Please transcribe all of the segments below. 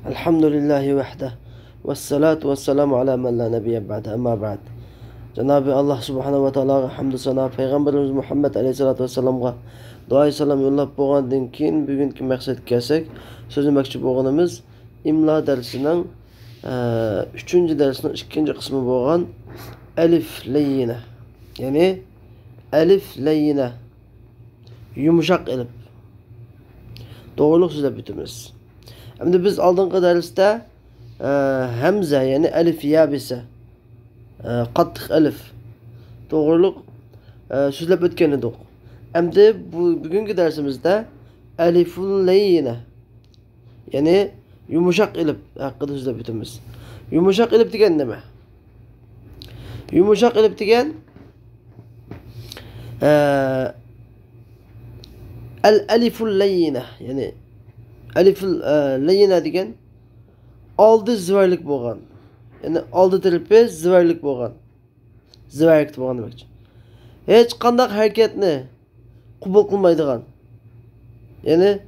Elhamdülillahi vahde. Vessalatu vesselamu ala men la nebiyye ba'de. Amma ba'd. Cenab-ı Allah subhanahu ve ta'ala hamdü sana Peygamberimiz Muhammed aleyhissalatu vesselam'a dua salam yollap boğandan keyin bugünkü maksat kelsak, sözlemoqchi bo'lganimiz imlo darsining 3-dersinin 2 qismi bo'lgan alif layyina. Ya'ni alif layyina. Yumuşak elif. Doğruluk so'zlab o'tamiz. Endi biz oldingi darsda hamza yani alif yabisa qattiq alif to'g'riliq so'zlab o'tgan edik. Endi bugungi darsimizda aliful layyina yani yumuşak elif haqida so'zlab o'tamiz. Yumuşak elif degan nima? Yumuşak elif degan al aliful layyina yani aliful layyina degan oldi zivarlik bo'lgan. Yani oldi tarafi zivarlik bo'lgan. Zivarlik bo'lgan demakchi. Hech qanday harakatni qabul qilmaydigan. Yani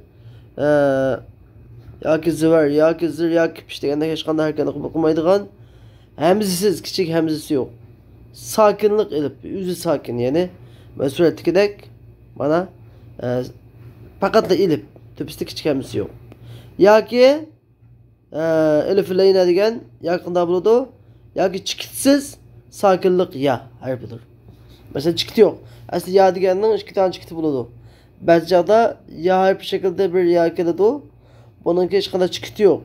yoki zivar, yoki zir, yoki pish deganda hech qanday harakatni qabul qilmaydigan. Hamzasiz, kichik hamzasi yo'q. Sakinlik elif, o'zi sakin, yani suratdagidek mana faqat elif, tepasida kichik hamzasi yo'q. Yoki elif layna degan yaqinda bo'ladi, yoki chikitsiz sakinlik ya harfidir. Mesela chikit yo'q. Asli ya deganning 2 tane chikiti bo'ladi. Ba'zida ya harfi shaklida bir ya keladi. Buningki hech qanday chikiti yo'q.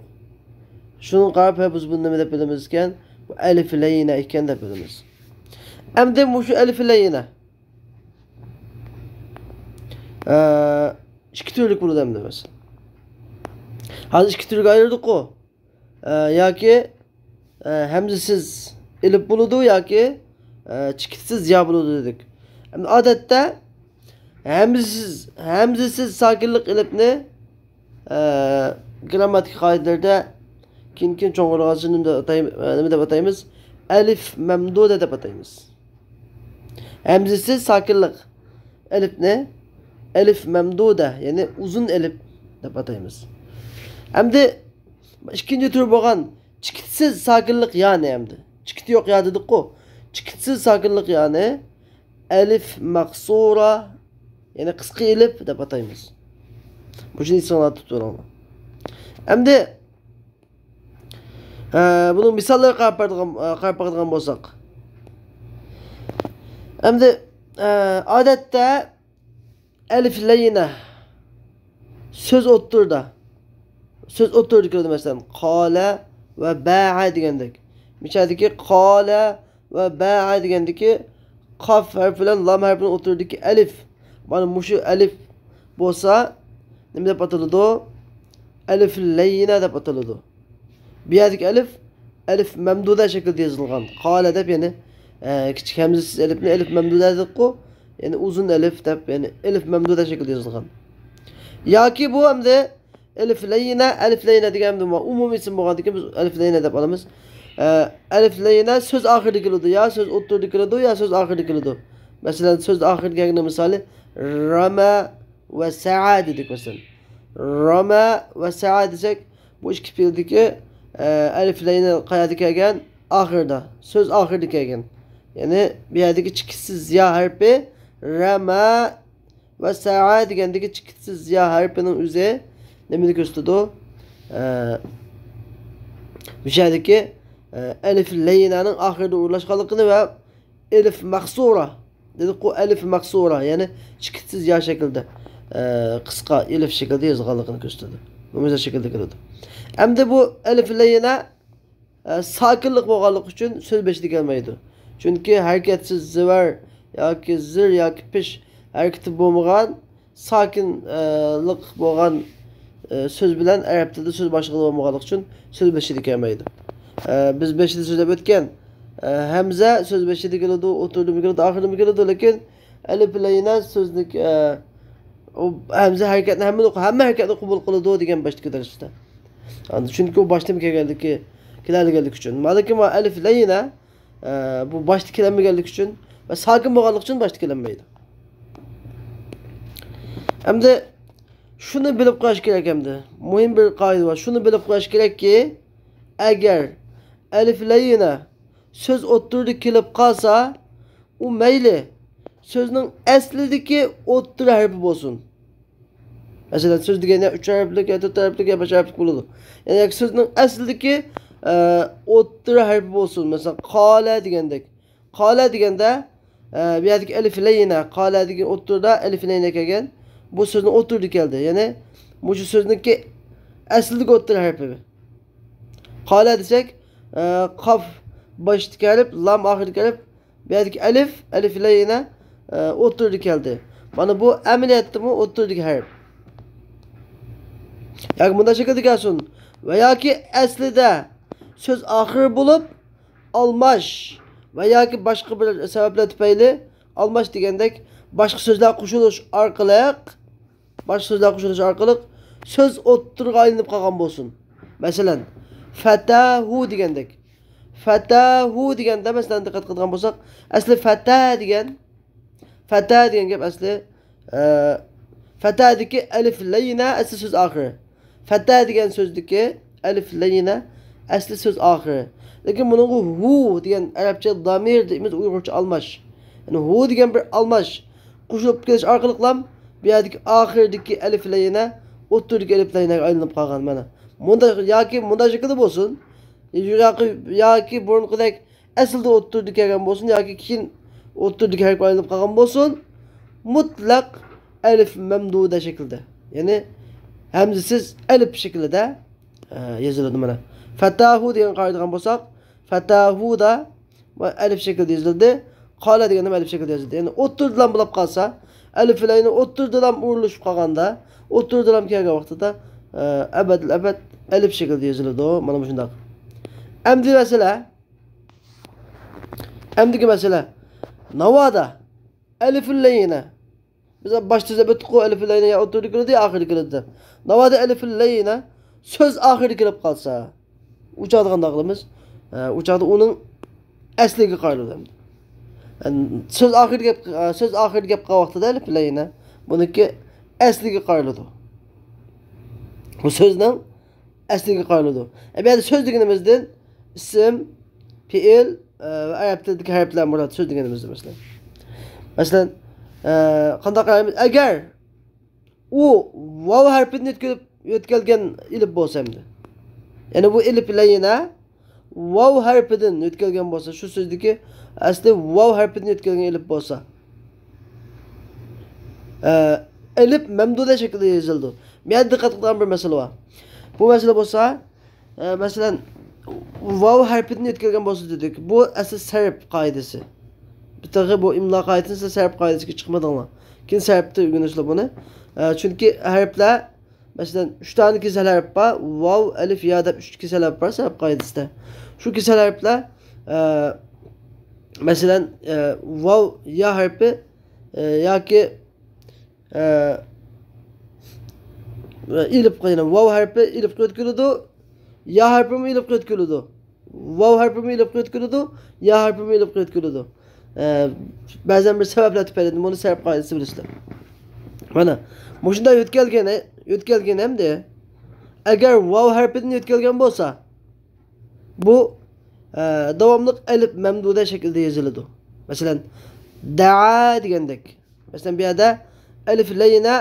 Shuni qarab biz buni nima deb bilamiz ekan? Bu alif layna ekan deb bilamiz. Endi shu alif layna 2 turlik bo'ladi endi mesela. Hozir 2 turga ayirdik-ku. Yoki hamzasiz elif bo'ladi yoki chikitsiz ya bo'ladi dedik. Endi odatda hamzasiz sakinlik elifni grammatik qoidalarda keyin cho'ng'irg'asini nima deb ataymiz? Alif mamduda deb ataymiz. Hamzasiz sakinlik elifni alif mamduda yani uzun elif deb ataymiz. Endi ikinci tür bo'lgan chikitsiz sakinlik yani endi. Chikiti yo'q ya dedik-ku. Chikitsiz sakinlik yani alif maqsura yani qisqa elif deb ataymiz. Bu shuni sanat tuturamiz. Endi bunun misallarga qarab qaraydigan bo'lsak. Endi odatda alif layna söz oturdu kirdi mesela. Qala ve ba'a degandek. Misadagi qala ve ba'a degandeki qaf harfi bilan lam harfini o'tirdiki alif. Mana mushu alif bo'lsa nima deb ataladi? Alif layna deb ataladi. Bu yerdagi alif mamduda shaklda yozilgan. Qala deb yani kichik hamzasiz alifni alif mamduda deb-ku. Yani uzun elif deb yani elif mamduda shaklda yozilgan. Yoki bu hamda alif layna degan umumiy ism bo'lgandan biz alif layna deb olamiz. Alif layna söz oxirida keladi, ya söz o'ttirida keladi, ya söz oxirida keladi. Masalan, söz oxirida kelgan misoli rama va sa'a dedik masalan. Rama va sa'a desak, bu ikki fe'ldagi alif layna qayerda kelgan? Oxirida. Söz oxirida kelgan. Yani bir yerdagi chikitsiz ya harfi rama va sa'a degandagi chikitsiz ya harfining o'zi nima ko'rsatadi? Bu yerdagi alif laynaning oxirida o'rnashganligini va alif maqsura dedik-ku, alif maqsura yani chikitsiz ya shaklda qisqa elif shaklda yozilganligini ko'rsatadi. Bu mesela shaklda keladi. Endi bu alif layna sakinlik bo'lganligi uchun so'z beshida kelmaydi. Chunki harakatsiz zivar yoki zir yoki pish harakati bo'lmagan sakinlik bo'lgan söz bilan arab tilida söz boshlig'i bo'lmaganligi uchun so'z beshida kelmaydi. Biz beshida so'zlab o'tgan hamza so'z beshida keladi, o'tirdimi keladi, oxirida keladi, lekin alif layna so'zlik o hamza harakatni hamma harakatni qabul qiladi degan boshqa darsda. Chunki u boshdan kelganligi uchun. Malaki alif layna bu boshda kelmaganligi uchun va sakin bo'lganligi uchun boshda kelmaydi. Endi Şunu bilip qo'yish kerak endi. Muhim bir qoida bor. Shuni bilib qo'yish kerakki, agar alif layina söz o'ttirdi kelib qolsa, u mayli sözning aslidagi o'ttir harfi bo'lsin. Masalan, söz deganda 3 harflik, 4 harflik, 5 harflik bo'ladi. Ya'ni sözning aslidagi o'ttir harfi bo'lsin. Masalan, qala degandek. Qala deganda bu yerdagi alif layina, qala degan o'ttirda alif layina kelgan. Bu sözün oturdu geldi. Yani bu sözündeki asildeki otur harfi. Kale desek kaf başta gelip lam ahir gelip bir alif ile yine oturdu geldi. Bana bu emniyetti mi oturdu harf. Yani bunda şekilde gelsin. Veya ki aslida söz ahir bulup almaş veya ki başka bir sebepler tüpeyli almaş degandek başka sözler qo'shilish orqali söz o'ttirga aylanib qolgan bo'lsin. Masalan, fatahu degandek. Fatahu deganda masalan diqqat qilgan bo'lsak, asli fata degan gap asli fatadagi alif layina asli söz oxiri. Fata degan so'zdagi alif layina asli söz oxiri. Lekin buning hu degan arabcha damir deymiz, uyg'urcha almash. Yani hu degan bir almash qo'shilib kelish orqali qilam bu yerdagi oxirdagi alif layina o'ttirdagi alif layinaga aylanib qolgan mana. Bunda yoki bunda shaklda bo'lsin, yoki burunqidek aslida o'ttirdi kelgan bo'lsin, yoki keyin o'ttirdagi harf aylanib qolgan bo'lsin, mutlaq alif mamduda shaklda. Ya'ni hamzasiz alif shaklida yoziladi mana. Fatahu degan qoidaga bo'lsak, fatahu da alif shaklida yozildi. Qala deganda alif shaklida yozildi. Ya'ni o'ttirdilar bo'lib qolsa, alif layni o'ttirdilar urilishib qolganda, o'ttirdilar kelgan vaqtida abad alif shaklida yoziladi. Mana bu shunday. Amdiki masala navoda alif layni biz boshda zabitqo alif layni ya o'ttirdi kirdi, oxirida kirdi. Navoda alif layni söz oxirida kelib qolsa, uchoqda qanday qilamiz? Uchoqda uning asliga qo'yiladi. Yani söz ahir gap vaqtida alif layni buniki asliga qo'yiladi. Bu sözning asliga qo'yiladi. Bu yerda söz deganimizdan ism, fiil va arab tilidagi harflar murod söz deganimizda masalan qanday qilamiz? Agar u vav harfini yo'tkalgan ilib bo'lsa hamda. Ya'ni bu alif layni vav harfidan yo'tkalgan bo'lsa, shu so'zdagi asli vav harfidan yo'tkalgan elif bo'lsa, elif mamduda shaklida yozildi. Men diqqat qilgan bir masala bor. Bu masala bo'lsa, masalan vav harfidan yo'tkalgan bo'lsa dedik. Bu asli sarf qoidasi. Bitag'i bu imlo qoidasi sarf qoidasiga chiqmadinglar. Keyin sarfda o'rganishlar buni. Chunki harflar masalan 3 tane kesal harf bor, vav, alif, ya deb 3 kesal harf bor sarf qoidasida. Shu kesal harflar mesela vav ya harfi yoki ilib qo'yiladi. Vav harfi ilib qo'yiladi, ya harfi ilib qo'yiladi. Vav harfi ilib qo'yiladi, ya harfi ilib qo'yiladi. Ba'zan bir sabablar tufayli buni sarf qoidasi bilasizlar. Mana bu shunday yo'tkalgan hamda agar vav harfidan yo'tkalgan bo'lsa, bu davomliq alif mamduda shaklida yoziladi. Masalan, da'a degandek. Masalan, bu yerda alif layna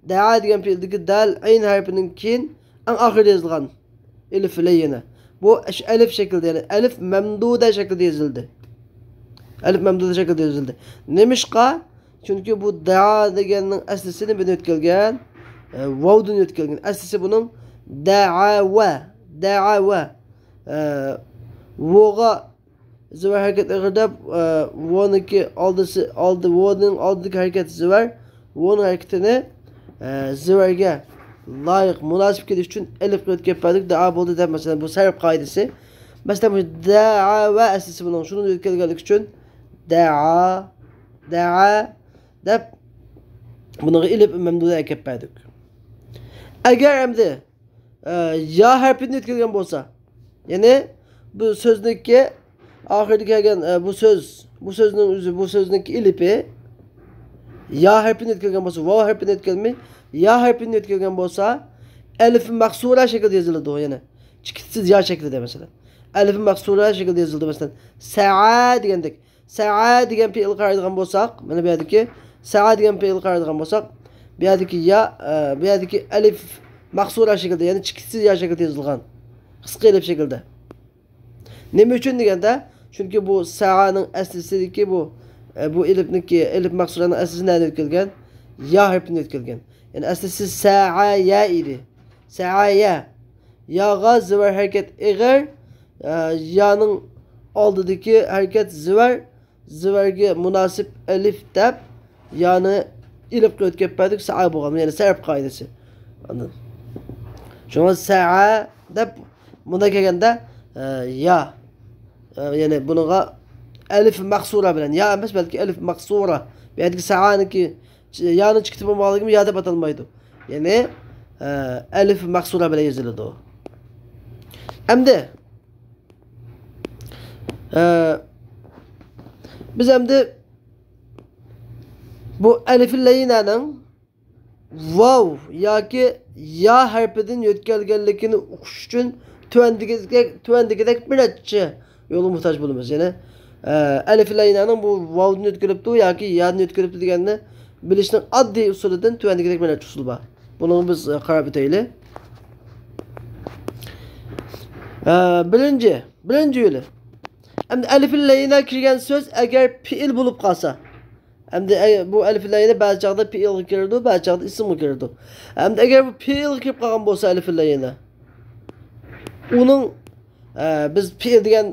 da'a degan fe'ldagi dal ayn harfining keyin eng oxirida yozilgan alif layna. Bu alif shaklida, ya'ni alif mamduda shaklida yozildi. Alif mamduda shaklida yozildi. Nemishqa? Chunki bu da'a deganning aslisini buni o'tkalgan, vavdan o'tkalgan. Aslisi buning da'awa. Voga zivar hareketlerinde voniki vo'ning oldidagi harakat zivar, vo'ning harekatini zivarga loyiq munosib kelish uchun alif bilan o'tkazdik. Da'a bo'ldi deb masalan bu sarf qoidasi. Masalan bu da'a va aslisi bilan shuni o'tkazganlik uchun da'a deb buni ilib mamduda o'tkazdik. Agar endi ya harfini o'tkazgan bo'lsa, ya'ni bu sözdeki ahirde kelgan bu sözning o'zi bu sözdeki ilipi ya harfini etkilegan bo'lsa, vav harfini etkilemay ya harfini ötkürgen bolsa elif maksura şekilde yazıldı o yani. Çıkıtsız ya şeklinde mesela. Elif maksura şekilde yazıldı mesela. Sa'a degendik. Sa'a degen fiil qaraydigan bolsak, mana bu yerdeki sa'a degen fiil qaraydigan bolsak, bu yerdeki ya, bu yerdeki elif maksura şekilde yani çıkıtsız ya şekilde yazılgan. Kısqa elif şekilde. Nima uchun deganda, chunki bu sa'aning aslisidagi bu elifniki elif maksuraning aslisi nima o'tkilgan? Ya harfini o'tkilgan. Yani aslisi sa'a ya idi. Sa'a ya. Ya'ga zıvar hareket ig'ir, ya'ning oldidagi hareket zıvar, zıvarga munosib elif deb ya'ni ilib qilib o'tkazdik sa'a bo'lgan. Yani sarf qoidasi. Anladın? Shunga sa'a deb buna kelganda ya yani bununla elif maksura bilen ya emas belki elif maksura belki sa'aniki ya'ni chiqib bo'lmaligimi ya deb atalmaydi. Yani elif maksura bilen yazıldı o. Endi biz endi bu elif-i layinaning vav yoki ya harfidan o'tkazganligini o'qish uchun tuvandagidek bir necha yo'lga muhtoj bo'lamiz. Yani elif layinaning bu vavni o'tkazibdi yoki ya'ni o'tkazibdi deganni bilishning oddiy usulidan tuvandagidek bir necha usul bor. Buni biz qarab o'taylik. Birinci yo'li. Endi elif layina kirgan so'z agar fiil bo'lib qolsa, endi bu elif layina ba'zi chaqda fiil kirdi, ba'zi chaqda ism kirdi. Endi agar bu fiil kirib qolgan bo'lsa elif layina, uning biz fiil degan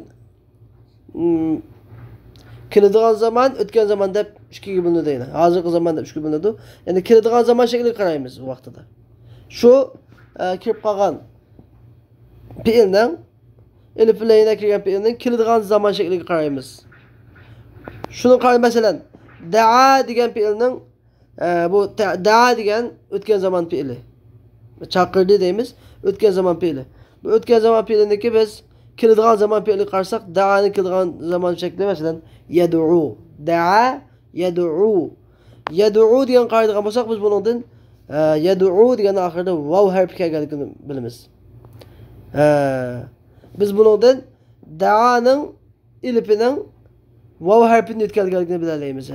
kiradigan zaman, o'tgan zaman deb 2 ga bo'linadi deydi. Hozirgi zaman deb 3 ga bo'linadi. Ya'ni kiradigan zaman shakliga qaraymiz bu vaqtida. Shu kirib qolgan fiilning elif layina kirgan fiilning kiradigan zaman shakliga qaraymiz. Shuni qarang, masalan, da'a degan fiilning bu da'a degan o'tgan zaman fiili. Chaqirdi deymiz, o'tgan zaman fiili. Bu o'tgan zaman fiiliniki biz kiradigan zaman fiili qarsak, da'ani kiradigan zaman shakli masalan yad'u. Da'a yad'u. Yad'u degan qaraydigan bo'lsak, biz buningdan yad'u degan oxirida vav harfi kelganligini bilamiz. Biz buningdan da'aning elifining vav harfini o'tkazganligini bilalaymiz.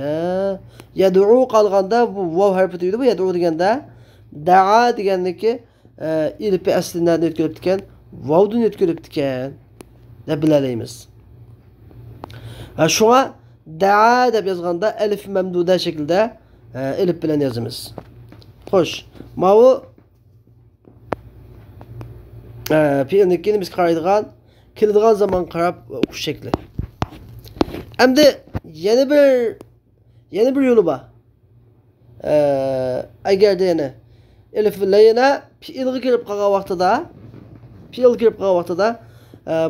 Yad'u qolganda bu vav harfi deydi. Bu yad'u deganda da'a deganniki elifi aslida o'tkazib ekan, vavdan o'tkazib ekan deb bilalaymiz. Shunga da'a deb yozganda elif mamduda shaklda elif bilan yozamiz. Xo'sh, mana bu fiilnikini biz qaraydigan, keladigan zaman qarab o'qish shakli. Endi yana bir yo'li bor. Agarda yana elif layina fiilga kirib qolgan vaqtida,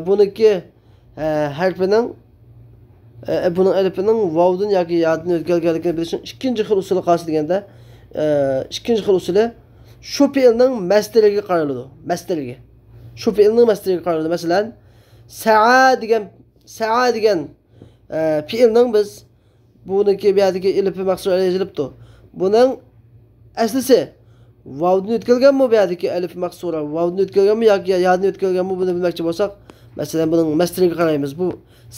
buniki harfining buning elifining vavdan yoki ya'dan o'tkazganligini bilish uchun ikkinchi xil usuli qaysi deganda, ikkinchi xil usuli shu fiilning masdariga qaraladi. Masdariga. Shu fiilning masdariga qaraladi. Masalan, sa'a degan fiilning biz buniki bu yerdagi elifi maksura yozilibdi. Buning aslisi vavdan o'tkazganmi bu yerdagi elif maksura? Vavdan o'tkazganmi yoki ya'dan o'tkazganmi buni bilmoqchi bo'lsak, masalan buning masdariga qaraymiz. Bu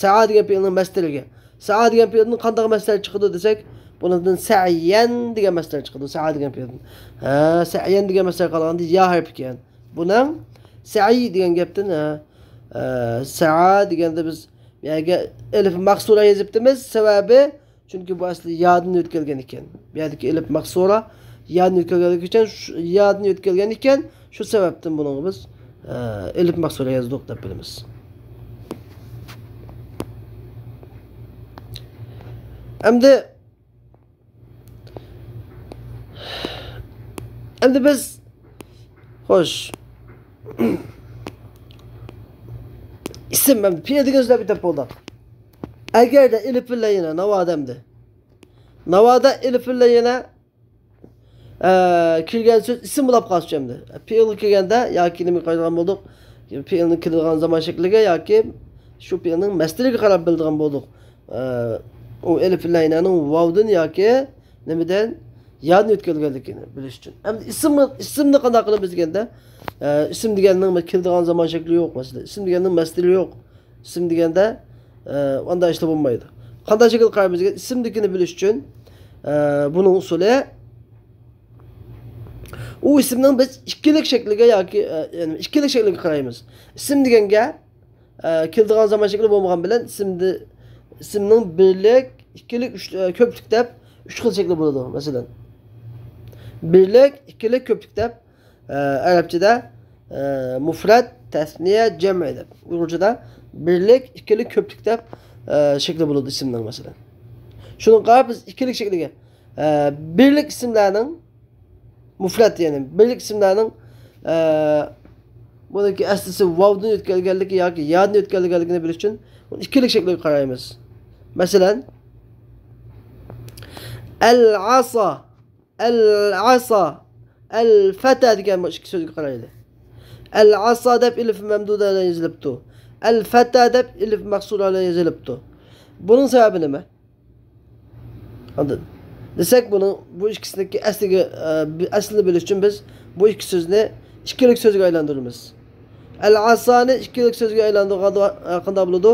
sa'a degan fiilning masdariga. Sa'a degan fiilning qanday masdar chiqadi desak, bundan sa'yan degan masdar chiqadi. Sa'a degan fiilning. Sa'yan degan masdar qolganda ya harfi ekan. Buning sa'i degan gapdan sa'a deganda biz yani elif maksura yazibdimiz. Sababi chunki bu asli ya'dan o'tkazgan ekan. Bu yerdagi elif maksura ya'dan o'tkazganligi uchun ya'dan o'tkazgan ekan, shu sababdan buni biz elif maksura yozdik deb bilamiz. Endi biz xo'sh ism fiil degan so'zlar bitib bo'ldi. Agarda elif layina navoda elif layina kirgan so'z ism bo'lib qolsa endi. Fiil kelganda yoki nima qo'ygan bo'ldik? Fiilni kirgan zaman shakliga yoki shu fiilning masdariga qarab bildigan bo'ldik. O elif layinaning vavdan yoki nimadan yadni o'tkazganligini bilish uchun. Endi ismni qanday qilib biz deganda, ism deganning keladigan zaman shakli yo'q masalan. Ism deganning masdari yo'q. Ism deganda onda ishla bo'lmaydi. Qanday shakl qaraymiz degan ismnikini bilish uchun buning usuli u ismning biz ikkilik shakliga yoki ya'ni ikkilik shakliga qaraymiz. Ism deganga keladigan zaman shakli bo'lmagan bilan ismning birlik, ikkilik, ko'plik deb 3 xil shakli bo'ladi masalan. Birlik, ikkilik, ko'plik deb Arabchada mufrad, tasniya, cem' deb. Uyg'urchada birlik, ikkilik, ko'plik deb shakli bo'ladi ismning masalan. Shuni qarab biz ikkilik shakliga birlik ismlarning mufrad ya'ni birlik ismlarning buradagi aslisi vavdan o'tkazganligi yoki yadni o'tkazganligini bilish uchun ikkilik shakliga qaraymiz. Masalan al-asa, al-asa, al-fata degan bu ikki so'zga qaraylik. Al-asa deb ilf mamduda bilan yozilibdi. Al-fata deb ilf maqsura bilan yozilibdi. Buning sababi nima? Anladın? Desek bunu bu ikisindeki aslini bilish uchun biz bu ikki so'zni ikkilik so'zga aylantiramiz. Al-asani ikkilik so'zga aylantirganda qanday bo'ladi?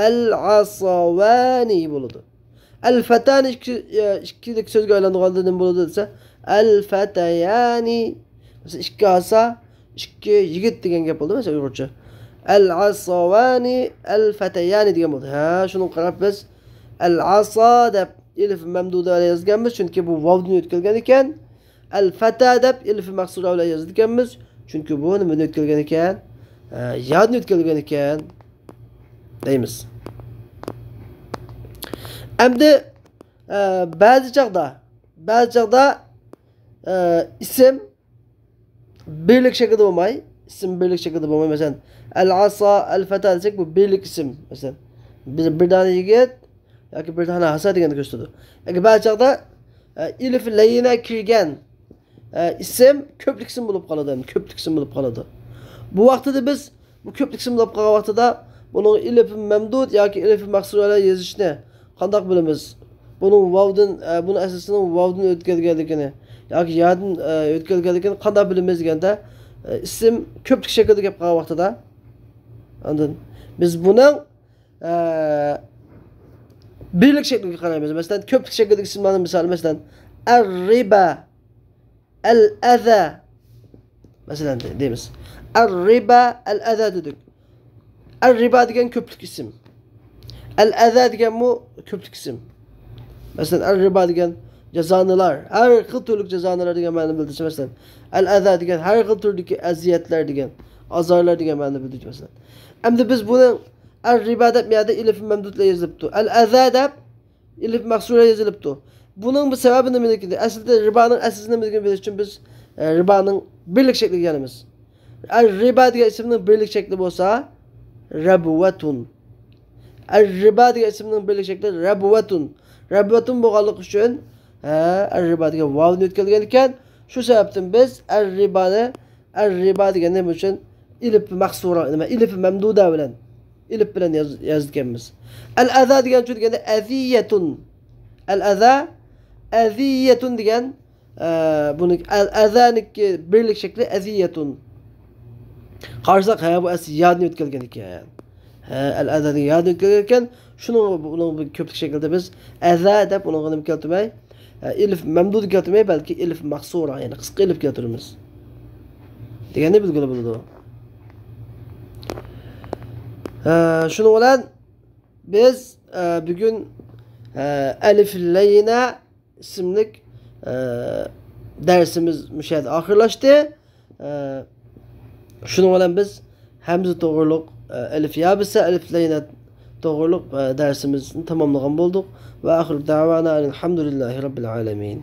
Al-asawani bo'ladi. Al-fatani ikkilik so'zga aylantirganda nima bo'ladi desa, al-fatayani. Mesela ikki asa, ikki yigit degan gap bo'ldi mesela Uyg'urcha. Al-asawani, al-fatayani degan bo'ldi. Ha, shuni qarab biz al-asa deb elif mamduda bilan yozganmiz chunki bu vavni o'tkazgan ekan. Al-fata deb elif maqsura bilan yozganmiz chunki bu nimani o'tkazgan ekan? Yodni o'tkazgan ekan deymiz. Endi ba'zi chaqda ism birlik shaklida bo'lmay, masalan al-asa, al-fata desek bu birlik ism masalan. Bir tane yigit yoki bir tane hasa degani ko'rsatadi. Yoki ba'zi chaqda ilf layina kirgan ism ko'plik ism bo'lib qoladi. Bu vaqtida biz bu ko'plik ism bo'lib qolgan vaqtida buning ilf mamdud yoki ilf maqsura bilan yozishni qanday bilamiz? Buning vavdan buni asosining vavdan o'tkazganligini yoki yoddan o'tkazganligini qanday bilamiz deganda ism ko'plik shaklida kelib qolgan vaqtida anladın? Biz buning birlik şekliga qaraymiz. Masalan, ko'plik shaklidagi ismlarning misoli masalan ar-riba, al-adha masalan deymiz. Ar-riba, al-adha dedik. Ar-riba degan ko'plik ism. Al-adha degan bu ko'plik ism. Masalan, ar-riba degan jazonilar, har xil turli jazonilar degan ma'noni bildirsa masalan, al-adha degan har xil turdagi aziyatlar degan, azorlar degan ma'noni bildiradi masalan. Endi biz buni al-riba deb miyada ilf mamdudla yozilibdi. Al-adha deb ilf maqsura yozilibdi. Buning bir sababi nimaligida? Aslida ribaning aslini bilgan bilish uchun biz ribaning birlik shakliga kelamiz. Al-riba degan ismning birlik shakli bo'lsa rabwatun. Al-riba degan ismning birlik shakli rabwatun. Rabwatun bo'lganligi uchun al-riba degan vavni o'tkazgan ekan. Shu sababdan biz al-riba degan nima uchun ilf maqsura, ilf mamduda bilan ilf bilan yozganmiz. Al-adha degan uchun deganda aziyatun. Al-adha aziyatun degan buni al-adhaniki birlik shakli aziyatun. Qarsak bu asli yodni o'tkazgan ekan. Al-adhani yodni o'tkazgan ekan. Buning ko'plik shaklida biz adha deb uni nima keltirmay, ilf mamdud keltirmay, balki ilf maqsura, ya'ni qisqa ilf keltiramiz. Deganni bilgili bo'ladi. Şunu bilan biz bugün Elif Leyna isimlik dersimiz müşahede ahırlaştı. Şunu bilan biz Hamza to'g'riliq Elif Yabisa Elif Leyna to'g'riliq dersimizni tamamlagan bo'ldik. Va oxir davana alhamdulillahi robbil alamin.